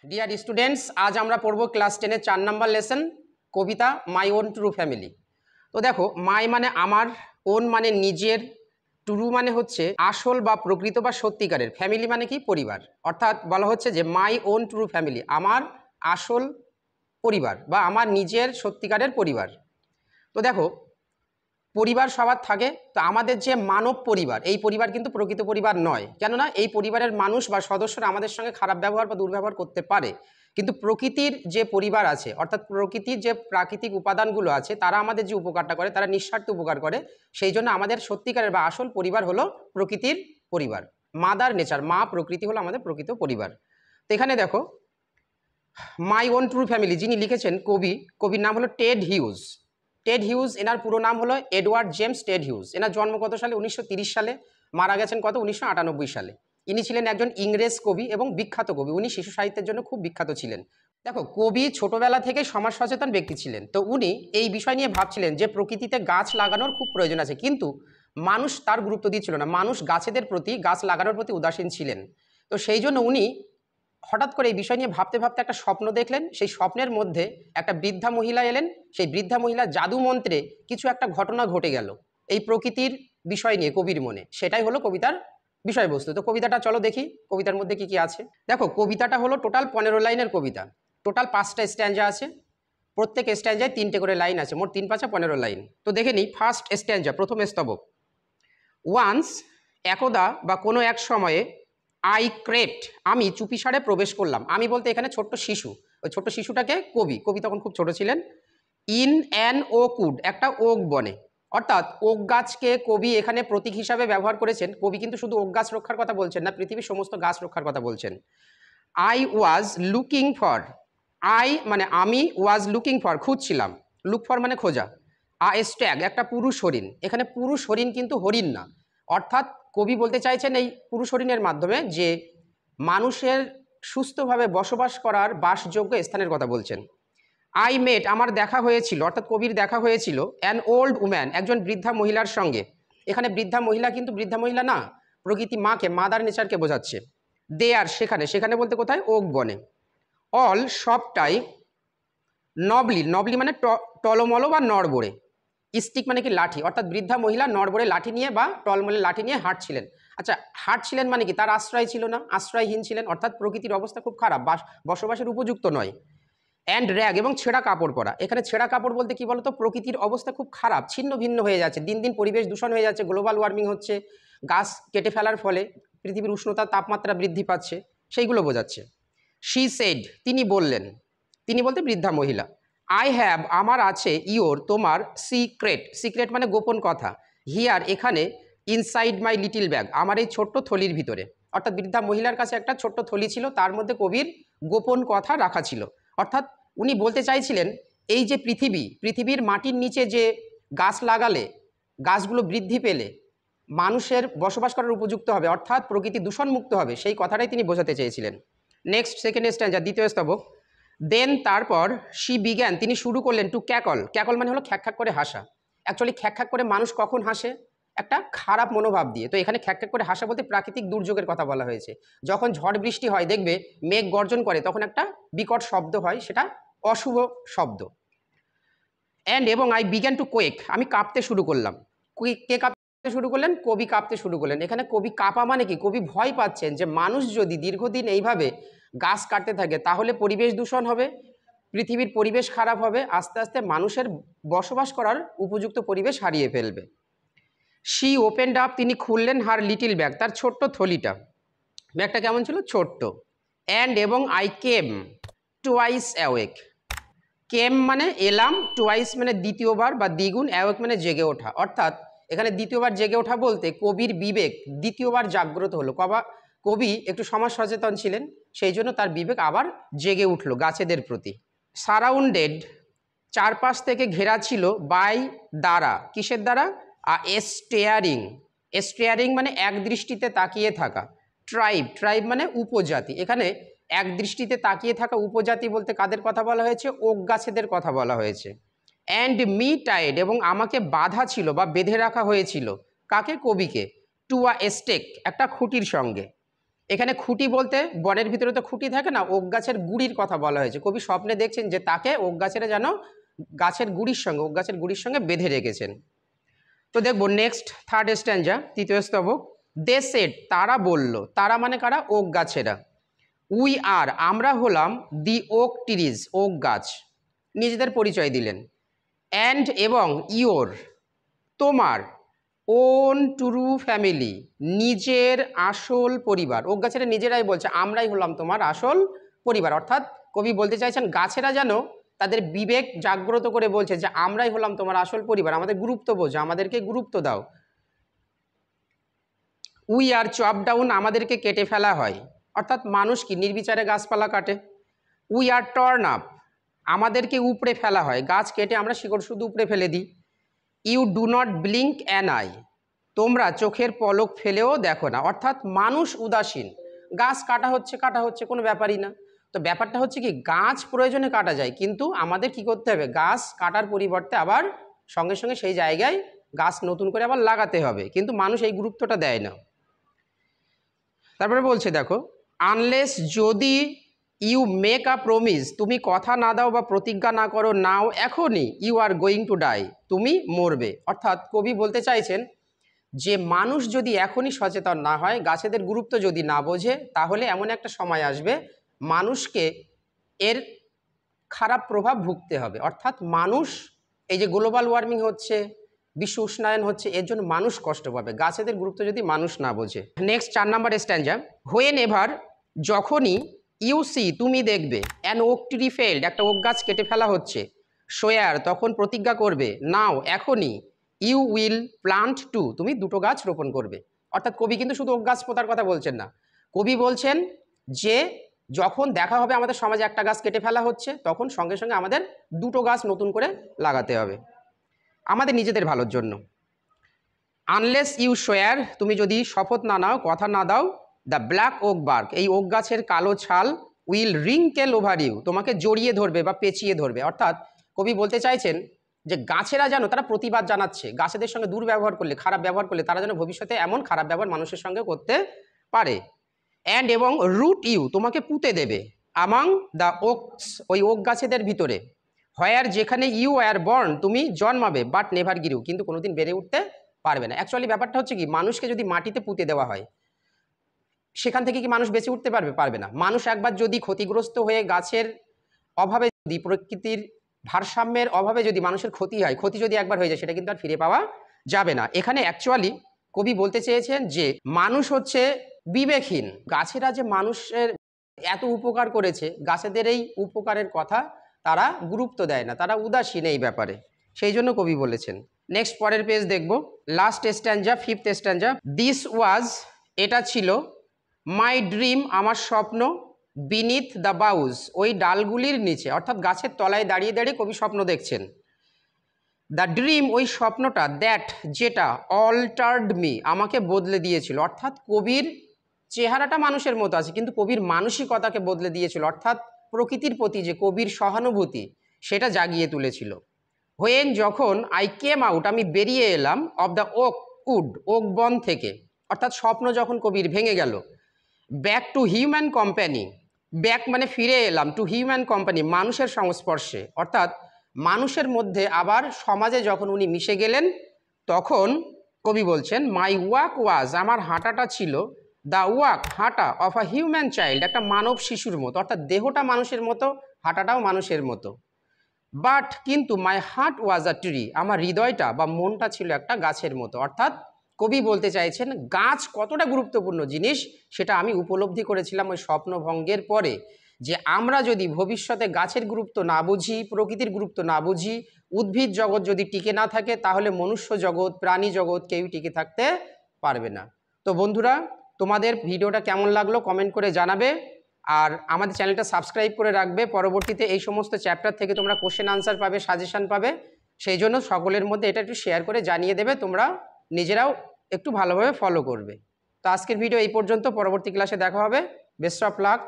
Dear students, আজ আমরা পড়ব ক্লাস 10-এর 4 নম্বর লেসন, কবিতা মাই ওন ট্রু ফ্যামিলি। তো দেখো, মাই মানে আমার, ওন মানে নিজের, ট্রু মানে হচ্ছে আসল বা প্রকৃত বা সত্যিকারের, ফ্যামিলি মানে কি পরিবার। অর্থাৎ বলা হচ্ছে যে মাই ওন ট্রু ফ্যামিলি, আমার আসল পরিবার বা আমার নিজের সত্যিকারের পরিবার। তো দেখো, পরিবার সবার থাকে, তো আমাদের যে মানব পরিবার, এই পরিবার কিন্তু প্রকৃত পরিবার নয়। কেননা এই পরিবারের মানুষ বা সদস্যরা আমাদের সঙ্গে খারাপ ব্যবহার বা দুর্ব্যবহার করতে পারে, কিন্তু প্রকৃতির যে পরিবার আছে, অর্থাৎ প্রকৃতির যে প্রাকৃতিক উপাদানগুলো আছে, তারা আমাদের যে উপকারটা করে, তারা নিঃস্বার্থ উপকার করে। সেই জন্য আমাদের সত্যিকারের বা আসল পরিবার হলো প্রকৃতির পরিবার। মাদার নেচার, মা প্রকৃতি হলো আমাদের প্রকৃত পরিবার। তো এখানে দেখো, মাই ওন ট্রু ফ্যামিলি যিনি লিখেছেন কবির নাম হলো টেড হিউজ। টেড হিউজ, এনার পুরো নাম হলো এডওয়ার্ড জেমস টেড হিউজ। এনার জন্ম কত সালে? 1930 সালে। মারা গেছেন কত? 1998 সালে। ইনি ছিলেন একজন ইংরেজ কবি এবং বিখ্যাত কবি। উনি শিশু সাহিত্যের জন্য খুব বিখ্যাত ছিলেন। দেখো, কবি ছোটবেলা থেকে সমাজ সচেতন ব্যক্তি ছিলেন। তো উনি এই বিষয় নিয়ে ভাবছিলেন যে প্রকৃতিতে গাছ লাগানোর খুব প্রয়োজন আছে, কিন্তু মানুষ তার গুরুত্ব দিচ্ছিল না। মানুষ গাছেদের প্রতি, গাছ লাগানোর প্রতি উদাসীন ছিলেন। তো সেই জন্য উনি হঠাৎ করে এই বিষয় নিয়ে ভাবতে ভাবতে একটা স্বপ্ন দেখলেন। সেই স্বপ্নের মধ্যে একটা বৃদ্ধা মহিলা এলেন। সেই বৃদ্ধা মহিলা জাদু মন্ত্রে কিছু একটা ঘটনা ঘটে গেল এই প্রকৃতির বিষয় নিয়ে কবির মনে। সেটাই হলো কবিতার বিষয়বস্তু। তো কবিতাটা চলো দেখি কবিতার মধ্যে কি কি আছে। দেখো, কবিতাটা হলো টোটাল 15 লাইনের কবিতা। টোটাল 5টা স্ট্যাঞ্জা আছে। প্রত্যেক স্ট্যাঞ্জায় 3টে করে লাইন আছে, মোট 3 5 15 লাইন। তো দেখে নিই ফার্স্ট স্ট্যাঞ্জা, প্রথম স্তবক। ওয়ান্স, একদা বা কোনো এক সময়ে, আই ক্রেট, আমি চুপিসারে প্রবেশ করলাম। আমি বলতে এখানে ছোট্ট শিশু, ওই ছোট্ট শিশুটাকে কবি তখন খুব ছোট ছিলেন। ইন অ্যান ওকুড, একটা ওক বনে। অর্থাৎ ওক গাছকে কবি এখানে প্রতীক হিসাবে ব্যবহার করেছেন। কবি কিন্তু শুধু ওক গাছ রক্ষার কথা বলছেন না, পৃথিবীর সমস্ত গাছ রক্ষার কথা বলছেন। I was looking for, I মানে আমি, ওয়াজ লুকিং ফর খুঁজছিলাম, লুক ফর মানে খোঁজা, স্ট্যাগ একটা পুরুষ হরিণ। এখানে পুরুষ হরিণ কিন্তু হরিণ না। অর্থাৎ কবি বলতে চাইছেন এই পুরুষ হরিণের মাধ্যমে যে মানুষের সুস্থভাবে বসবাস করার বাসযোগ্য স্থানের কথা বলছেন। আই মেট, আমার দেখা হয়েছিল, অর্থাৎ কবির দেখা হয়েছিল, অ্যান ওল্ড উম্যান, একজন বৃদ্ধা মহিলার সঙ্গে। এখানে বৃদ্ধা মহিলা কিন্তু বৃদ্ধা মহিলা না, প্রকৃতি মাকে, মাদার নেচারকে বোঝাচ্ছে। দে আর, সেখানে, সেখানে বলতে কোথায়? ওক বনে। অল সবটাই, নবলি, নবলি মানে টলমলো বা নড়বড়ে, স্টিক মানে কি লাঠি, অর্থাৎ বৃদ্ধা মহিলা নড়বড়ে লাঠি নিয়ে বা টলমলে লাঠি নিয়ে হাঁটছিলেন। আচ্ছা, হাঁটছিলেন মানে কি? তার আশ্রয় ছিল না, আশ্রয়হীন ছিলেন, অর্থাৎ প্রকৃতির অবস্থা খুব খারাপ, বসবাসের উপযুক্ত নয়। অ্যান্ড র্যাগ, এবং ছেঁড়া কাপড় পরা। এখানে ছেঁড়া কাপড় বলতে কি বলতো? প্রকৃতির অবস্থা খুব খারাপ, ছিন্ন ভিন্ন হয়ে যাচ্ছে, দিন দিন পরিবেশ দূষণ হয়ে যাচ্ছে, গ্লোবাল ওয়ার্মিং হচ্ছে, গাছ কেটে ফেলার ফলে পৃথিবীর উষ্ণতা, তাপমাত্রা বৃদ্ধি পাচ্ছে, সেইগুলো বোঝাচ্ছে। শি সেড, তিনি বললেন, তিনি বলতে বৃদ্ধা মহিলা। আই হ্যাভ, আমার আছে, ইওর তোমার, সিক্রেট, সিক্রেট মানে গোপন কথা, হিয়ার এখানে, ইনসাইড মাই লিটিল ব্যাগ, আমার এই ছোট্ট থলির ভিতরে। অর্থাৎ বৃদ্ধা মহিলার কাছে একটা ছোট্ট থলি ছিল, তার মধ্যে কবির গোপন কথা রাখা ছিল। অর্থাৎ উনি বলতে চাইছিলেন এই যে পৃথিবীর মাটির নিচে যে গাছ লাগালে, গাছগুলো বৃদ্ধি পেলে মানুষের বসবাস করার উপযুক্ত হবে, অর্থাৎ প্রকৃতি দূষণমুক্ত হবে, সেই কথাটাই তিনি বোঝাতে চেয়েছিলেন। নেক্সট, সেকেন্ড স্ট্যাঞ্জা, দ্বিতীয় স্তবক। দেন তারপর, শি বিজ্ঞান, তিনি শুরু করলেন, টু ক্যাকল, ক্যাকল মানে হলো খ্যাক খ্যাক করে হাসা। অ্যাকচুয়ালি খ্যাক খ্যাক করে মানুষ কখন হাসে? একটা খারাপ মনোভাব দিয়ে। তো এখানে খ্যাক খ্যাক করে হাসা বলতে প্রাকৃতিক দুর্যোগের কথা বলা হয়েছে। যখন ঝড় বৃষ্টি হয়, দেখবে মেঘ গর্জন করে, তখন একটা বিকট শব্দ হয়, সেটা অশুভ শব্দ। অ্যান্ড এবং আই বিগ্যান টু কোয়েক, আমি কাঁপতে শুরু করলাম। কে কাঁপতে শুরু করলেন? কবি কাঁপতে শুরু করলেন। এখানে কবি কাঁপা মানে কি? কবি ভয় পাচ্ছেন যে মানুষ যদি দীর্ঘদিন এইভাবে গাছ কাটতে থাকে, তাহলে পরিবেশ দূষণ হবে, পৃথিবীর পরিবেশ খারাপ হবে, আস্তে আস্তে মানুষের বসবাস করার উপযুক্ত পরিবেশ হারিয়ে ফেলবে। শি ওপেন্ড আপ, তিনি খুললেন, হার লিটিল ব্যাগ, তার ছোট্ট থলিটা। ব্যাগটা কেমন ছিল? ছোট্ট। অ্যান্ড এবং আই কেম টুয়াইস অ্যাওয়েক, কেম মানে এলাম, টুয়াইস মানে দ্বিতীয়বার বা দ্বিগুণ, অ্যাওয়েক মানে জেগে ওঠা। অর্থাৎ এখানে দ্বিতীয়বার জেগে ওঠা বলতে কবির বিবেক দ্বিতীয়বার জাগ্রত হলো। কবি একটু সমাজ সচেতন ছিলেন, সেই জন্য তার বিবেক আবার জেগে উঠলো গাছেদের প্রতি। সারাউন্ডেড, চারপাশ থেকে ঘেরা ছিল, বাই দ্বারা, কিসের দ্বারা? স্টেয়ারিং, স্টেয়ারিং মানে এক দৃষ্টিতে তাকিয়ে থাকা। ট্রাইব, ট্রাইব মানে উপজাতি। এখানে এক দৃষ্টিতে তাকিয়ে থাকা উপজাতি বলতে কাদের কথা বলা হয়েছে? ওক গাছেদের কথা বলা হয়েছে। অ্যান্ড মি টাইড, এবং আমাকে বাধা ছিল বা বেঁধে রাখা হয়েছিল। কাকে? কবিকে। টু আ স্টেক, একটা খুঁটির সঙ্গে। এখানে খুঁটি বলতে বনের ভিতরে তো খুঁটি থাকে না, ওক গাছের গুড়ির কথা বলা হয়েছে। কবি স্বপ্নে দেখছেন যে তাকে ওক গাছেরা যেন গাছের গুড়ির সঙ্গে, ওক গাছের গুড়ির সঙ্গে বেঁধে রেখেছেন। তো দেখবো নেক্সট থার্ড স্ট্যাঞ্জা, তৃতীয় স্তবক। দে সেড, তারা বলল, তারা মানে কারা? ওক গাছেরা। উই আর, আমরা হলাম, দি ওক ট্রিজ, ওক গাছ। নিজেদের পরিচয় দিলেন। অ্যান্ড এবং, ইয়োর, তোমার, ওন ট্রু ফ্যামিলি, নিজের আসল পরিবার। ওক গাছেরা নিজেরাই বলছে আমরাই হলাম তোমার আসল পরিবার। অর্থাৎ কবি বলতে চাইছেন গাছেরা যেন তাদের বিবেক জাগ্রত করে বলছে যে আমরাই হলাম তোমার আসল পরিবার, আমাদের গুরুত্ব বোঝো, আমাদেরকে গুরুত্ব দাও। উই আর চপ ডাউন, আমাদেরকে কেটে ফেলা হয়। অর্থাৎ মানুষ কি নির্বিচারে গাছপালা কাটে। উই আর টর্ন আপ, আমাদেরকে উপড়ে ফেলা হয়, গাছ কেটে আমরা শিকড় শুধু উপড়ে ফেলে দিই। You do not blink an eye, তোমরা চোখের পলক ফেলেও দেখো না। অর্থাৎ মানুষ উদাসীন, গাছ কাটা হচ্ছে কোনো ব্যাপারই না। তো ব্যাপারটা হচ্ছে কি, গাছ প্রয়োজনে কাটা যায়, কিন্তু আমাদের কি করতে হবে, গাছ কাটার পরিবর্তে আবার সঙ্গে সঙ্গে সেই জায়গায় গাছ নতুন করে আবার লাগাতে হবে, কিন্তু মানুষ এই গুরুত্বটা দেয় না। তারপরে বলছে দেখো, আনলেস, যদি, ইউ মেক আ প্রমিস, তুমি কথা না দাও বা প্রতিজ্ঞা না করো, নাও, এখনই, you are going to die, তুমি মরবে। অর্থাৎ কবি বলতে চাইছেন যে মানুষ যদি এখনই সচেতন না হয়, গাছেদের গুরুত্ব যদি না বোঝে, তাহলে এমন একটা সময় আসবে মানুষকে এর খারাপ প্রভাব ভুগতে হবে। অর্থাৎ মানুষ, এই যে গ্লোবাল ওয়ার্মিং হচ্ছে, বিশ্ব উষ্ণায়ন হচ্ছে, এর জন্য মানুষ কষ্ট পাবে, গাছেদের গুরুত্ব যদি মানুষ না বোঝে। নেক্সট 4 নাম্বার স্ট্যাঞ্জা, হোয়েন এভার, যখনই, ইউ সি, তুমি দেখবে, অ্যান ওক ট্রি ফেল্ড, একটা ওক গাছ কেটে ফেলা হচ্ছে, সোয়ার, তখন প্রতিজ্ঞা করবে, নাও, এখনই, ইউ উইল প্লান্ট টু, তুমি 2টো গাছ রোপণ করবে। অর্থাৎ কবি কিন্তু শুধু ওক গাছ পোতার কথা বলছেন না, কবি বলছেন যে যখন দেখা হবে আমাদের সমাজে একটা গাছ কেটে ফেলা হচ্ছে, তখন সঙ্গে সঙ্গে আমাদের 2টো গাছ নতুন করে লাগাতে হবে আমাদের নিজেদের ভালোর জন্য। আনলেস ইউ সোয়ার, তুমি যদি শপথ না নাও, কথা না দাও, দ্য ব্ল্যাক ওক বার্ক, এই ওক গাছের কালো ছাল, উইল রিঙ্কেল ওভার ইউ, তোমাকে জড়িয়ে ধরবে বা পেঁচিয়ে ধরবে। অর্থাৎ কবি বলতে চাইছেন যে গাছেরা যেন, তারা প্রতিবাদ জানাচ্ছে, গাছেদের সঙ্গে দুর্ব্যবহার করলে, খারাপ ব্যবহার করলে, তারা যেন ভবিষ্যতে এমন খারাপ ব্যবহার মানুষের সঙ্গে করতে পারে। অ্যান্ড এবং, রুট ইউ, তোমাকে পুঁতে দেবে, আমাং দ্য ওকস, ওই ওক গাছেদের ভিতরে, হোয়ার, যেখানে, ইউ আর বর্ন, তুমি জন্মাবে, বাট নেভার গিরু, কিন্তু কোনোদিন বেড়ে উঠতে পারবে না। অ্যাকচুয়ালি ব্যাপারটা হচ্ছে কি, মানুষকে যদি মাটিতে পুঁতে দেওয়া হয়, সেখান থেকে কি মানুষ বেঁচে উঠতে পারবে? পারবে না। মানুষ একবার যদি ক্ষতিগ্রস্ত হয়ে, গাছের অভাবে যদি, প্রকৃতির ভারসাম্যের অভাবে যদি মানুষের ক্ষতি হয়, ক্ষতি যদি একবার হয়ে যায়, সেটা কিন্তু আর ফিরে পাওয়া যাবে না। এখানে অ্যাকচুয়ালি কবি বলতে চেয়েছেন যে মানুষ হচ্ছে বিবেকহীন, গাছেরা যে মানুষের এত উপকার করেছে, গাছেদের এই উপকারের কথা তারা গুরুত্ব দেয় না, তারা উদাসীন এই ব্যাপারে, সেই জন্য কবি বলেছেন। নেক্সট পরের পেজ দেখব, লাস্ট স্ট্যাঞ্জা, 5th স্ট্যাঞ্জা। দিস ওয়াজ, এটা ছিল, মাই ড্রিম, আমার স্বপ্ন, বিনিথ দ্য বাউজ, ওই ডালগুলির নিচে। অর্থাৎ গাছের তলায় দাঁড়িয়ে দাঁড়িয়ে কবি স্বপ্ন দেখছেন। দ্য ড্রিম, ওই স্বপ্নটা, দ্যাট, যেটা, অল্টার্ড মি, আমাকে বদলে দিয়েছিল। অর্থাৎ কবির চেহারাটা মানুষের মতো আছে, কিন্তু কবির মানসিকতাকে বদলে দিয়েছিল। অর্থাৎ প্রকৃতির প্রতি যে কবির সহানুভূতি, সেটা জাগিয়ে তুলেছিল। হোয়েন, যখন, আই কেম আউট, আমি বেরিয়ে এলাম, of the oak wood, oak বন থেকে। অর্থাৎ স্বপ্ন যখন কবির ভেঙে গেল। Back to human company, back মানে ফিরে এলাম, টু হিউম্যান কোম্পানি, মানুষের সংস্পর্শে। অর্থাৎ মানুষের মধ্যে আবার সমাজে যখন উনি মিশে গেলেন, তখন কবি বলছেন, মাই ওয়াক ওয়াজ, আমার হাঁটাটা ছিল, দ্য ওয়াক, হাঁটা, অফ আ হিউম্যান চাইল্ড, একটা মানব শিশুর মতো। অর্থাৎ দেহটা মানুষের মতো, হাঁটাটাও মানুষের মতো। বাট, কিন্তু, my heart was a tree, আমার হৃদয়টা বা মনটা ছিল একটা গাছের মতো। অর্থাৎ কবি বলতে চাইছেন গাছ কতটা গুরুত্বপূর্ণ জিনিস, সেটা আমি উপলব্ধি করেছিলাম ওই স্বপ্নভঙ্গের পরে, যে আমরা যদি ভবিষ্যতে গাছের গুরুত্ব না বুঝি, প্রকৃতির গুরুত্ব না বুঝি, উদ্ভিদ জগৎ যদি টিকে না থাকে, তাহলে মনুষ্য জগৎ, প্রাণী জগৎ কেউই টিকে থাকতে পারবে না। তো বন্ধুরা, তোমাদের ভিডিওটা কেমন লাগলো কমেন্ট করে জানাবে, আর আমাদের চ্যানেলটা সাবস্ক্রাইব করে রাখবে। পরবর্তীতে এই সমস্ত চ্যাপ্টার থেকে তোমরা কোশ্চেন আনসার পাবে, সাজেশান পাবে, সেই জন্য সকলের মধ্যে এটা একটু শেয়ার করে জানিয়ে দেবে, তোমরা নিজেরাও একটু ভালোভাবে ফলো করবে। তো আজকের ভিডিও এই পর্যন্ত, পরবর্তী ক্লাসে দেখা হবে। Best of luck.